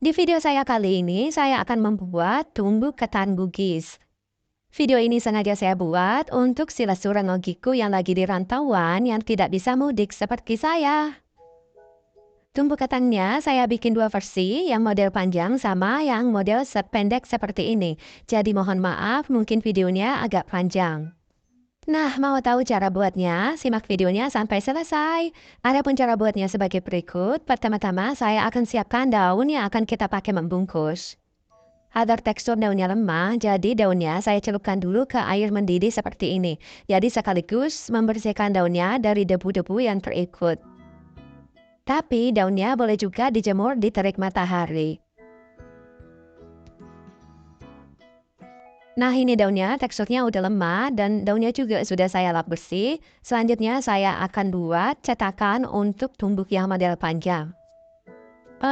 Di video saya kali ini, saya akan membuat tumbuh ketan Bugis. Video ini sengaja saya buat untuk silaturahmiku yang lagi di rantauan yang tidak bisa mudik seperti saya. Tumbuh ketannya saya bikin dua versi, yang model panjang sama yang model set pendek seperti ini. Jadi mohon maaf, mungkin videonya agak panjang. Nah, mau tahu cara buatnya? Simak videonya sampai selesai. Adapun cara buatnya sebagai berikut. Pertama-tama, saya akan siapkan daun yang akan kita pakai membungkus. Agar tekstur daunnya lemah, jadi daunnya saya celupkan dulu ke air mendidih seperti ini. Jadi sekaligus membersihkan daunnya dari debu-debu yang terikut. Tapi daunnya boleh juga dijemur di terik matahari. Nah, ini daunnya teksturnya udah lemah dan daunnya juga sudah saya lap bersih. Selanjutnya saya akan buat cetakan untuk tumbuk yang model panjang.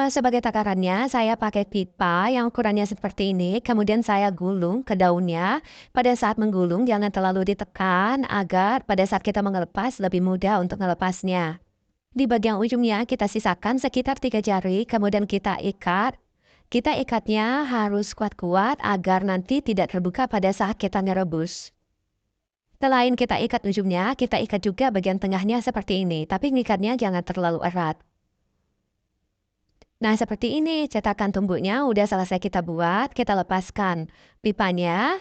Sebagai takarannya, saya pakai pipa yang ukurannya seperti ini, kemudian saya gulung ke daunnya. Pada saat menggulung, jangan terlalu ditekan agar pada saat kita mengelepas lebih mudah untuk melepasnya. Di bagian ujungnya kita sisakan sekitar 3 jari, kemudian kita ikat. Kita ikatnya harus kuat-kuat agar nanti tidak terbuka pada saat kita merebus. Selain kita ikat ujungnya, kita ikat juga bagian tengahnya seperti ini, tapi ngikatnya jangan terlalu erat. Nah, seperti ini cetakan tumbuknya udah selesai kita buat, kita lepaskan pipanya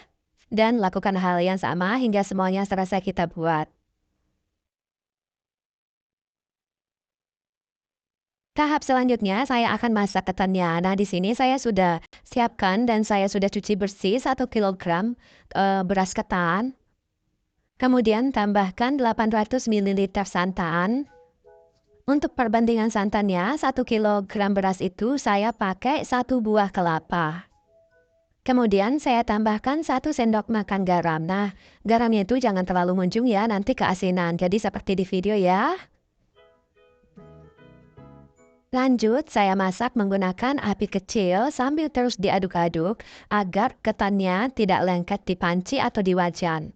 dan lakukan hal yang sama hingga semuanya selesai kita buat. Tahap selanjutnya saya akan masak ketannya. Nah, di sini saya sudah siapkan dan saya sudah cuci bersih 1 kilogram beras ketan. Kemudian tambahkan 800 ml santan. Untuk perbandingan santannya, 1 kilogram beras itu saya pakai 1 buah kelapa. Kemudian saya tambahkan 1 sendok makan garam. Nah, garamnya itu jangan terlalu munjung ya, nanti keasinan. Jadi seperti di video ya. Lanjut, saya masak menggunakan api kecil sambil terus diaduk-aduk agar ketannya tidak lengket di panci atau di wajan.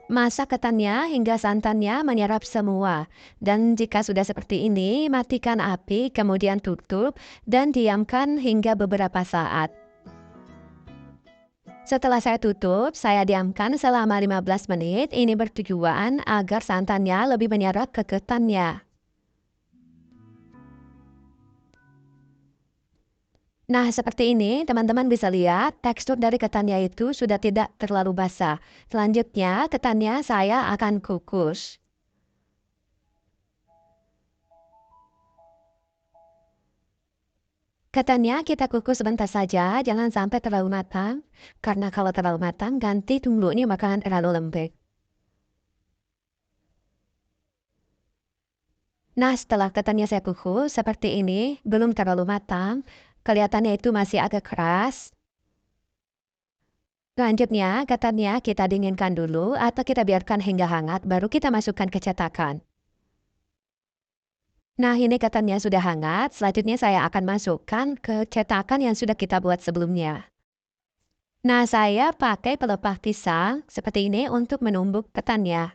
Masak ketannya hingga santannya menyerap semua. Dan jika sudah seperti ini, matikan api, kemudian tutup dan diamkan hingga beberapa saat. Setelah saya tutup, saya diamkan selama 15 menit. Ini bertujuan agar santannya lebih menyerap ke ketannya. Nah, seperti ini, teman-teman bisa lihat tekstur dari ketannya itu sudah tidak terlalu basah. Selanjutnya, ketannya saya akan kukus. Ketannya kita kukus sebentar saja, jangan sampai terlalu matang. Karena kalau terlalu matang, ganti tumbuknya bakalan terlalu lembek. Nah, setelah ketannya saya kukus seperti ini, belum terlalu matang. Kelihatannya itu masih agak keras. Selanjutnya, ketannya kita dinginkan dulu atau kita biarkan hingga hangat, baru kita masukkan ke cetakan. Nah, ini ketannya sudah hangat, selanjutnya saya akan masukkan ke cetakan yang sudah kita buat sebelumnya. Nah, saya pakai pelepah pisang seperti ini untuk menumbuk ketannya.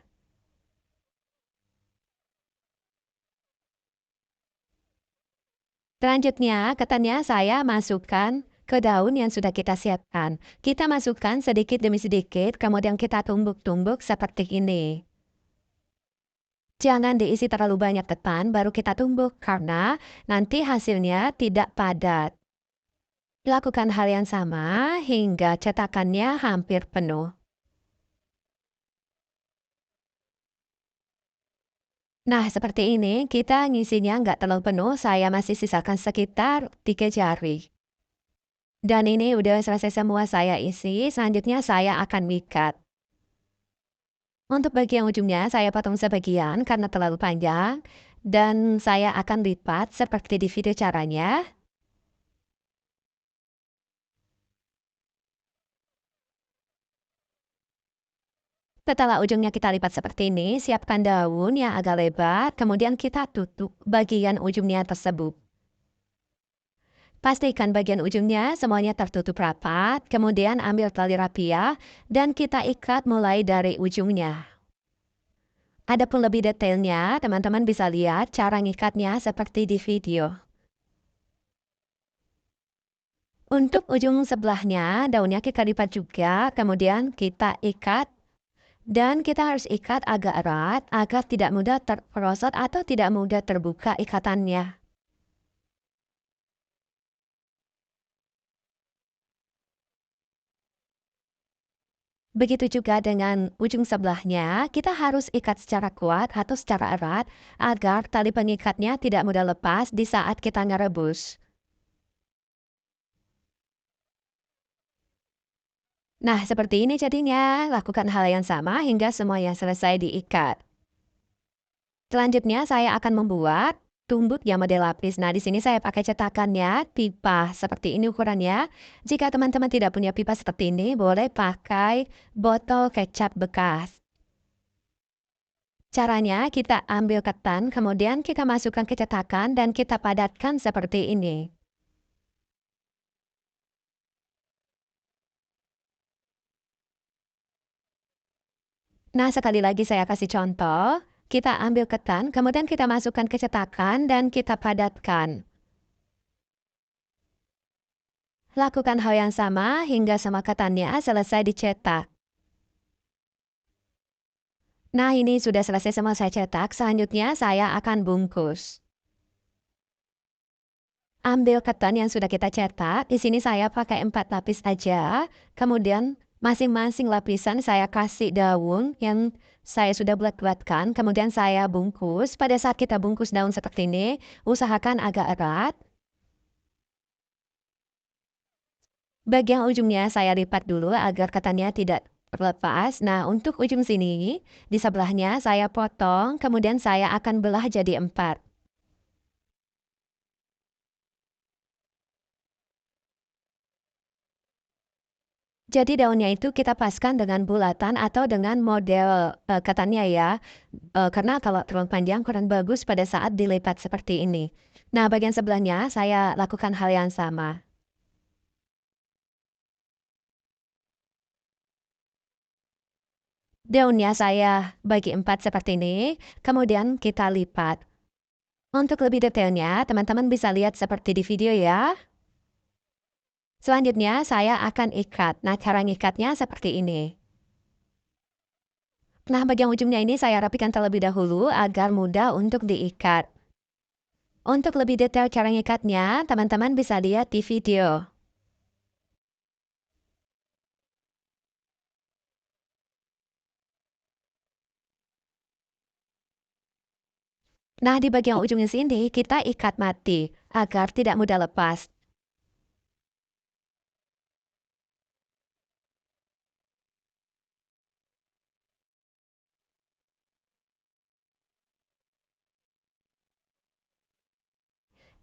Selanjutnya, ketannya saya masukkan ke daun yang sudah kita siapkan. Kita masukkan sedikit demi sedikit, kemudian kita tumbuk-tumbuk seperti ini. Jangan diisi terlalu banyak ketan, baru kita tumbuk karena nanti hasilnya tidak padat. Lakukan hal yang sama hingga cetakannya hampir penuh. Nah, seperti ini, kita ngisinya nggak terlalu penuh, saya masih sisakan sekitar 3 jari. Dan ini udah selesai semua saya isi, selanjutnya saya akan mikat. Untuk bagian ujungnya saya potong sebagian karena terlalu panjang, dan saya akan lipat seperti di video caranya. Setelah ujungnya kita lipat seperti ini, siapkan daun yang agak lebar, kemudian kita tutup bagian ujungnya tersebut. Pastikan bagian ujungnya semuanya tertutup rapat, kemudian ambil tali rapia dan kita ikat mulai dari ujungnya. Adapun lebih detailnya, teman-teman bisa lihat cara ngikatnya seperti di video. Untuk ujung sebelahnya, daunnya kita lipat juga, kemudian kita ikat. Dan kita harus ikat agak erat agar tidak mudah terperosot atau tidak mudah terbuka ikatannya. Begitu juga dengan ujung sebelahnya, kita harus ikat secara kuat atau secara erat agar tali pengikatnya tidak mudah lepas di saat kita ngerebus. Nah, seperti ini jadinya. Lakukan hal yang sama hingga semuanya selesai diikat. Selanjutnya saya akan membuat tumbuk yang model lapis. Nah, di sini saya pakai cetakannya, pipa seperti ini ukurannya. Jika teman-teman tidak punya pipa seperti ini, boleh pakai botol kecap bekas. Caranya, kita ambil ketan, kemudian kita masukkan ke cetakan dan kita padatkan seperti ini. Nah, sekali lagi saya kasih contoh. Kita ambil ketan, kemudian kita masukkan ke cetakan dan kita padatkan. Lakukan hal yang sama hingga semua ketannya selesai dicetak. Nah, ini sudah selesai semua saya cetak. Selanjutnya saya akan bungkus. Ambil ketan yang sudah kita cetak. Di sini saya pakai 4 lapis aja. Kemudian masing-masing lapisan saya kasih daun yang saya sudah buat-buatkan. Kemudian saya bungkus. Pada saat kita bungkus daun seperti ini, usahakan agak erat. Bagian ujungnya saya lipat dulu agar ketannya tidak terlepas. Nah, untuk ujung sini, di sebelahnya saya potong, kemudian saya akan belah jadi 4. Jadi daunnya itu kita paskan dengan bulatan atau dengan model ketannya ya. Karena kalau terlalu panjang kurang bagus pada saat dilipat seperti ini. Nah, bagian sebelahnya saya lakukan hal yang sama. Daunnya saya bagi 4 seperti ini, kemudian kita lipat. Untuk lebih detailnya, teman-teman bisa lihat seperti di video ya. Selanjutnya saya akan ikat. Nah, cara ngikatnya seperti ini. Nah, bagian ujungnya ini saya rapikan terlebih dahulu agar mudah untuk diikat. Untuk lebih detail cara ngikatnya, teman-teman bisa lihat di video. Nah, di bagian ujungnya sini kita ikat mati agar tidak mudah lepas.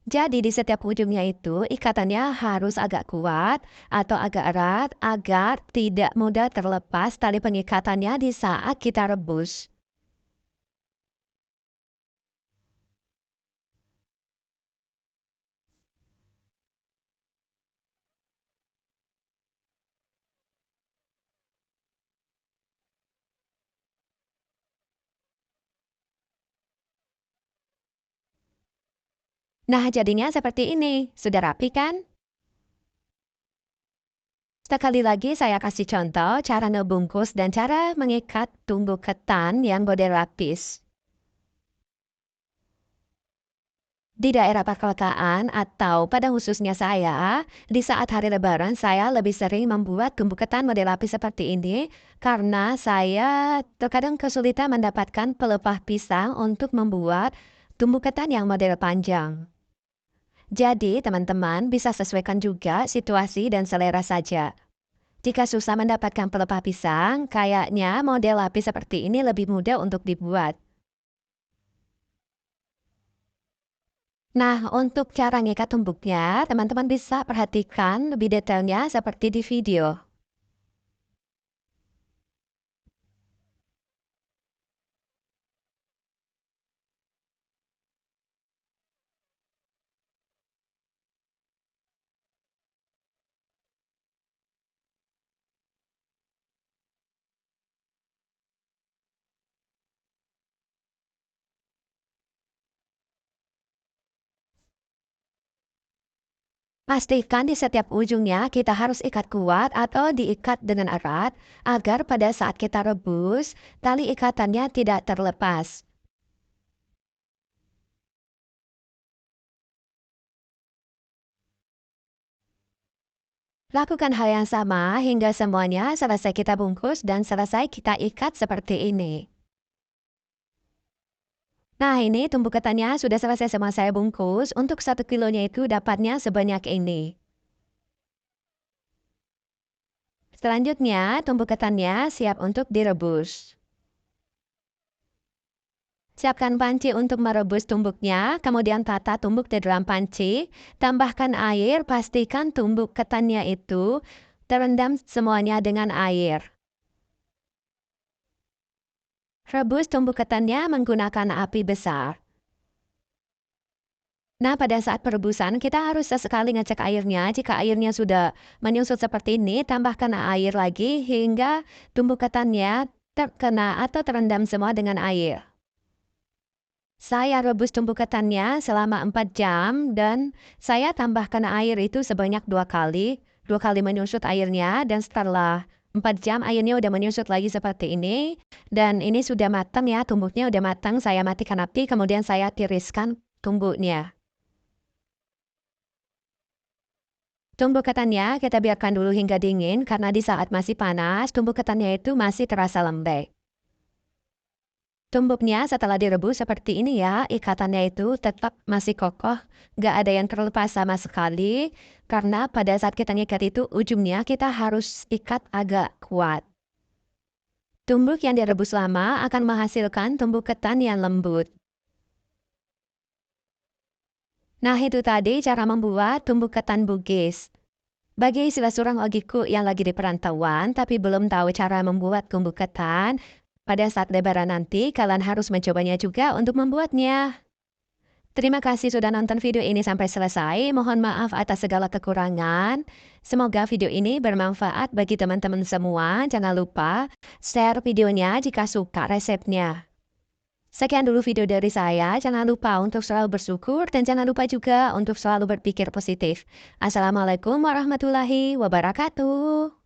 Jadi di setiap ujungnya itu ikatannya harus agak kuat atau agak erat agar tidak mudah terlepas tali pengikatannya di saat kita rebus. Nah, jadinya seperti ini. Sudah rapi kan? Sekali lagi saya kasih contoh cara ngebungkus dan cara mengikat tumbuh ketan yang model lapis. Di daerah perkotaan atau pada khususnya saya, di saat hari lebaran saya lebih sering membuat tumbuh ketan model lapis seperti ini karena saya terkadang kesulitan mendapatkan pelepah pisang untuk membuat tumbuh ketan yang model panjang. Jadi, teman-teman bisa sesuaikan juga situasi dan selera saja. Jika susah mendapatkan pelepah pisang, kayaknya model lapis seperti ini lebih mudah untuk dibuat. Nah, untuk cara ngikat tumbuknya, teman-teman bisa perhatikan lebih detailnya seperti di video. Pastikan di setiap ujungnya kita harus ikat kuat atau diikat dengan erat agar pada saat kita rebus, tali ikatannya tidak terlepas. Lakukan hal yang sama hingga semuanya selesai kita bungkus dan selesai kita ikat seperti ini. Nah, ini tumbuh ketannya sudah selesai semua saya bungkus. Untuk 1 kilonya itu dapatnya sebanyak ini. Selanjutnya, tumbuh ketannya siap untuk direbus. Siapkan panci untuk merebus tumbuknya, kemudian tata tumbuk di dalam panci. Tambahkan air, pastikan tumbuk ketannya itu terendam semuanya dengan air. Rebus tumbuk ketannya menggunakan api besar. Nah, pada saat perebusan, kita harus sesekali ngecek airnya. Jika airnya sudah menyusut seperti ini, tambahkan air lagi hingga tumbuh ketannya terkena atau terendam semua dengan air. Saya rebus tumbuh ketannya selama 4 jam dan saya tambahkan air itu sebanyak 2 kali. 2 kali menyusut airnya dan setelah 4 jam airnya udah menyusut lagi seperti ini. Dan ini sudah matang ya, tumbuknya udah matang. Saya matikan api, kemudian saya tiriskan tumbuknya. Tumbuh ketannya kita biarkan dulu hingga dingin karena di saat masih panas, tumbuh ketannya itu masih terasa lembek. Tumbuknya setelah direbus seperti ini ya, ikatannya itu tetap masih kokoh, gak ada yang terlepas sama sekali. Karena pada saat kita ngikat itu ujungnya kita harus ikat agak kuat. Tumbuk yang direbus lama akan menghasilkan tumbuk ketan yang lembut. Nah, itu tadi cara membuat tumbuk ketan Bugis. Bagi sila surang ogiku yang lagi di perantauan tapi belum tahu cara membuat tumbuk ketan, pada saat lebaran nanti kalian harus mencobanya juga untuk membuatnya. Terima kasih sudah nonton video ini sampai selesai. Mohon maaf atas segala kekurangan. Semoga video ini bermanfaat bagi teman-teman semua. Jangan lupa share videonya jika suka resepnya. Sekian dulu video dari saya, jangan lupa untuk selalu bersyukur dan jangan lupa juga untuk selalu berpikir positif. Assalamualaikum warahmatullahi wabarakatuh.